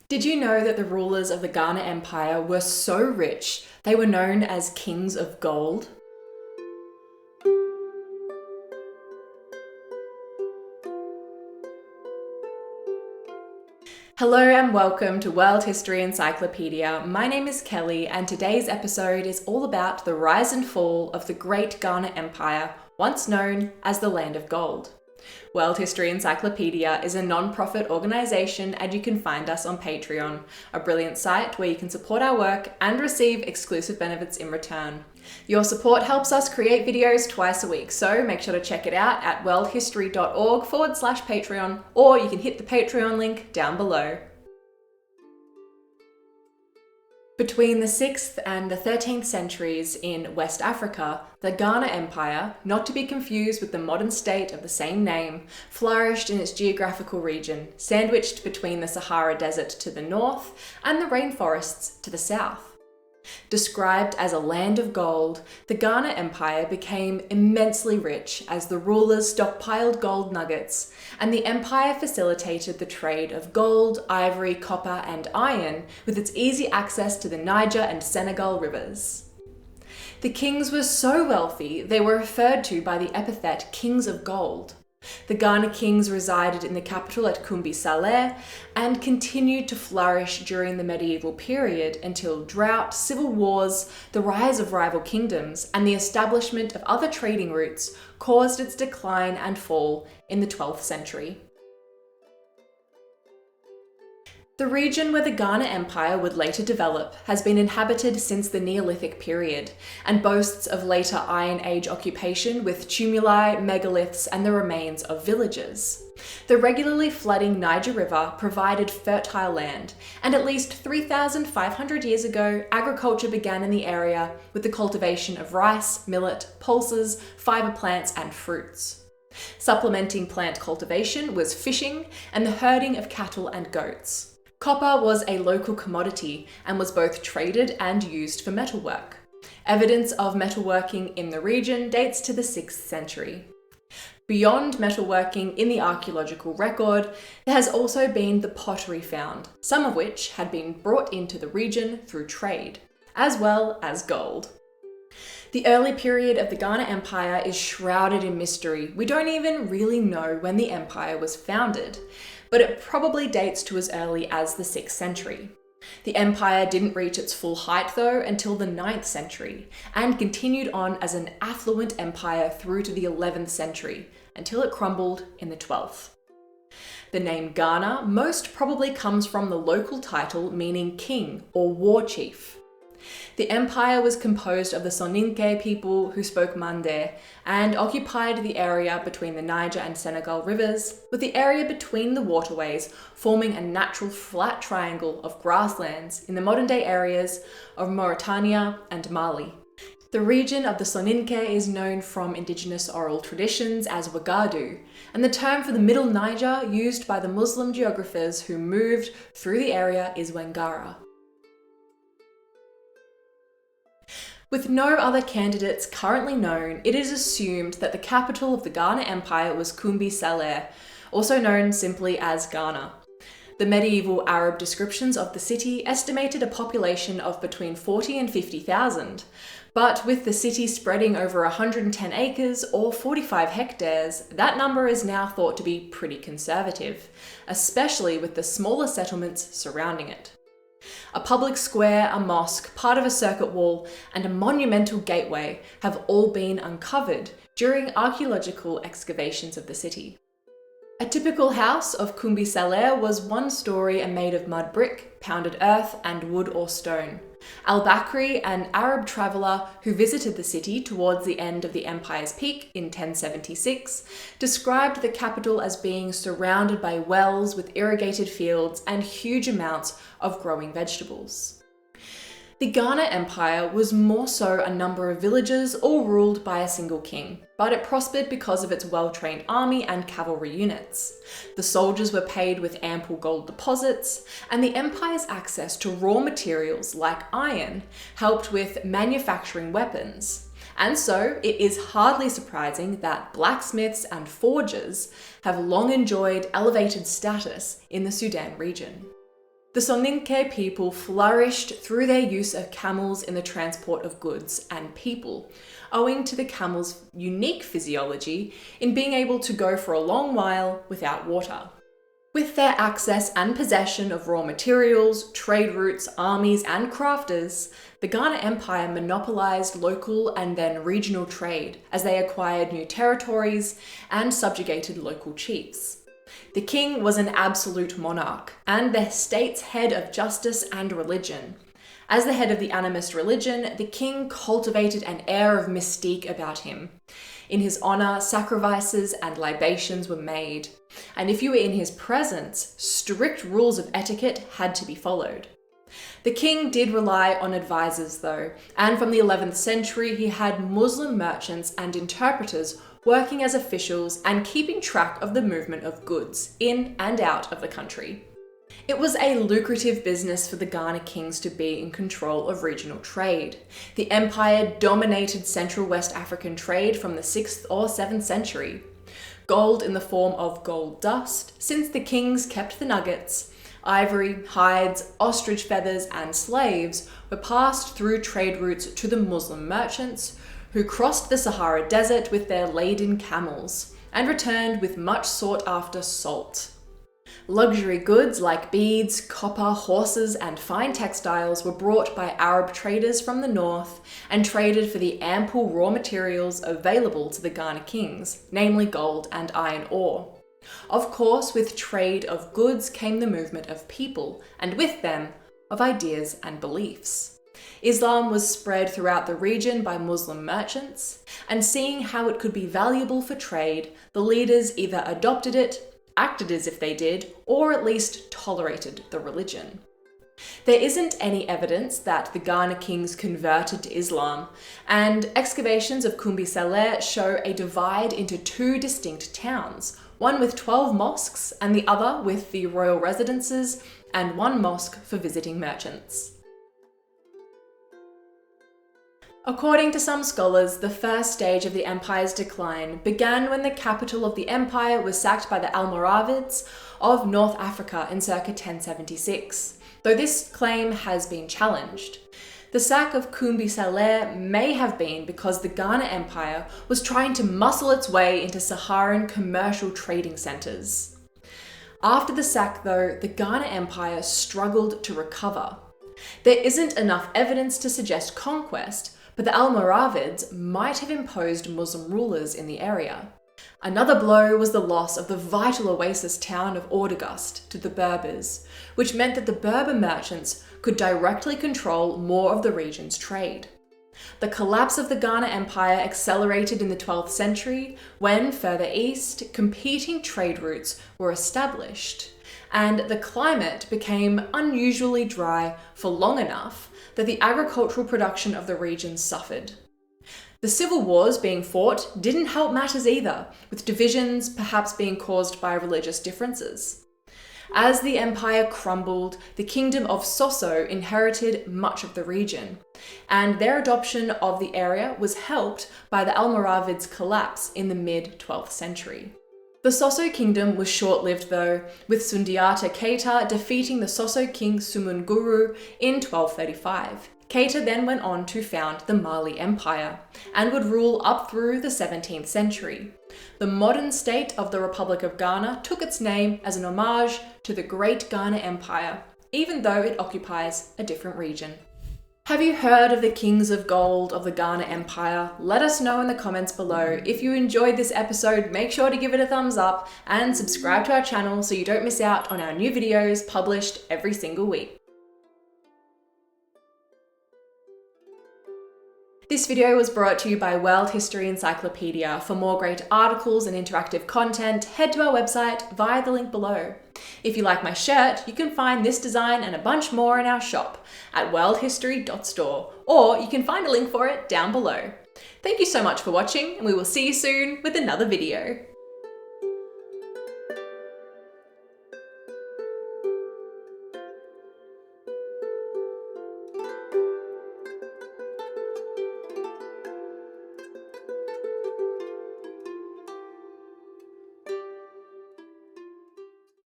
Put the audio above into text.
Did you know that the rulers of the Ghana Empire were so rich they were known as kings of gold? Hello and welcome to World History Encyclopedia. My name is Kelly and today's episode is all about the rise and fall of the Great Ghana Empire, once known as the Land of Gold. World History Encyclopedia is a non-profit organisation and you can find us on Patreon, a brilliant site where you can support our work and receive exclusive benefits in return. Your support helps us create videos twice a week, so make sure to check it out at worldhistory.org/Patreon, or you can hit the Patreon link down below. Between the 6th and the 13th centuries in West Africa, the Ghana Empire, not to be confused with the modern state of the same name, flourished in its geographical region, sandwiched between the Sahara Desert to the north and the rainforests to the south. Described as a land of gold, the Ghana Empire became immensely rich as the rulers stockpiled gold nuggets, and the empire facilitated the trade of gold, ivory, copper, and iron with its easy access to the Niger and Senegal Rivers. The kings were so wealthy they were referred to by the epithet Kings of Gold. The Ghana kings resided in the capital at Koumbi Saleh and continued to flourish during the medieval period until drought, civil wars, the rise of rival kingdoms, and the establishment of other trading routes caused its decline and fall in the 12th century. The region where the Ghana Empire would later develop has been inhabited since the Neolithic period and boasts of later Iron Age occupation with tumuli, megaliths, and the remains of villages. The regularly flooding Niger River provided fertile land, and at least 3,500 years ago, agriculture began in the area with the cultivation of rice, millet, pulses, fiber plants, and fruits. Supplementing plant cultivation was fishing and the herding of cattle and goats. Copper was a local commodity and was both traded and used for metalwork. Evidence of metalworking in the region dates to the 6th century. Beyond metalworking in the archaeological record, there has also been the pottery found, some of which had been brought into the region through trade, as well as gold. The early period of the Ghana Empire is shrouded in mystery. We don't even really know when the empire was founded, but it probably dates to as early as the 6th century. The empire didn't reach its full height though until the 9th century, and continued on as an affluent empire through to the 11th century, until it crumbled in the 12th. The name Ghana most probably comes from the local title meaning king or war chief. The empire was composed of the Soninke people who spoke Mande and occupied the area between the Niger and Senegal Rivers, with the area between the waterways forming a natural flat triangle of grasslands in the modern-day areas of Mauritania and Mali. The region of the Soninke is known from indigenous oral traditions as Wagadu, and the term for the Middle Niger used by the Muslim geographers who moved through the area is Wangara. With no other candidates currently known, it is assumed that the capital of the Ghana Empire was Koumbi Saleh, also known simply as Ghana. The medieval Arab descriptions of the city estimated a population of between 40 and 50,000, but with the city spreading over 110 acres or 45 hectares, that number is now thought to be pretty conservative, especially with the smaller settlements surrounding it. A public square, a mosque, part of a circuit wall, and a monumental gateway have all been uncovered during archaeological excavations of the city. A typical house of Koumbi Saleh was one story and made of mud brick, pounded earth, and wood or stone. Al-Bakri, an Arab traveller who visited the city towards the end of the empire's peak in 1076, described the capital as being surrounded by wells with irrigated fields and huge amounts of growing vegetables. The Ghana Empire was more so a number of villages all ruled by a single king, but it prospered because of its well-trained army and cavalry units. The soldiers were paid with ample gold deposits, and the empire's access to raw materials like iron helped with manufacturing weapons. And so it is hardly surprising that blacksmiths and forgers have long enjoyed elevated status in the Sudan region. The Soninke people flourished through their use of camels in the transport of goods and people, owing to the camel's unique physiology in being able to go for a long while without water. With their access and possession of raw materials, trade routes, armies, and crafters, the Ghana Empire monopolized local and then regional trade as they acquired new territories and subjugated local chiefs. The king was an absolute monarch and the state's head of justice and religion. As the head of the animist religion, the king cultivated an air of mystique about him. In his honor, sacrifices and libations were made, and if you were in his presence, strict rules of etiquette had to be followed. The king did rely on advisors though, and from the 11th century he had Muslim merchants and interpreters working as officials and keeping track of the movement of goods in and out of the country. It was a lucrative business for the Ghana kings to be in control of regional trade. The empire dominated Central West African trade from the 6th or 7th century. Gold in the form of gold dust, since the kings kept the nuggets, ivory, hides, ostrich feathers, and slaves were passed through trade routes to the Muslim merchants, who crossed the Sahara Desert with their laden camels and returned with much sought-after salt. Luxury goods like beads, copper, horses, and fine textiles were brought by Arab traders from the north and traded for the ample raw materials available to the Ghana kings, namely gold and iron ore. Of course, with trade of goods came the movement of people, and with them, of ideas and beliefs. Islam was spread throughout the region by Muslim merchants, and seeing how it could be valuable for trade, the leaders either adopted it, acted as if they did, or at least tolerated the religion. There isn't any evidence that the Ghana kings converted to Islam, and excavations of Koumbi Saleh show a divide into two distinct towns, one with 12 mosques and the other with the royal residences and one mosque for visiting merchants. According to some scholars, the first stage of the empire's decline began when the capital of the empire was sacked by the Almoravids of North Africa in circa 1076, though this claim has been challenged. The sack of Koumbi Saleh may have been because the Ghana Empire was trying to muscle its way into Saharan commercial trading centres. After the sack, though, the Ghana Empire struggled to recover. There isn't enough evidence to suggest conquest, but the Almoravids might have imposed Muslim rulers in the area. Another blow was the loss of the vital oasis town of Ordogust to the Berbers, which meant that the Berber merchants could directly control more of the region's trade. The collapse of the Ghana Empire accelerated in the 12th century when, further east, competing trade routes were established, and the climate became unusually dry for long enough that the agricultural production of the region suffered. The civil wars being fought didn't help matters either, with divisions perhaps being caused by religious differences. As the empire crumbled, the kingdom of Sosso inherited much of the region, and their adoption of the area was helped by the Almoravids' collapse in the mid-12th century. The Sosso Kingdom was short-lived though, with Sundiata Keita defeating the Sosso king Sumunguru in 1235. Keita then went on to found the Mali Empire, and would rule up through the 17th century. The modern state of the Republic of Ghana took its name as an homage to the Great Ghana Empire, even though it occupies a different region. Have you heard of the Kings of Gold of the Ghana Empire? Let us know in the comments below. If you enjoyed this episode, make sure to give it a thumbs up and subscribe to our channel so you don't miss out on our new videos published every single week. This video was brought to you by World History Encyclopedia. For more great articles and interactive content, head to our website via the link below. If you like my shirt, you can find this design and a bunch more in our shop at worldhistory.store, or you can find a link for it down below. Thank you so much for watching, and we will see you soon with another video.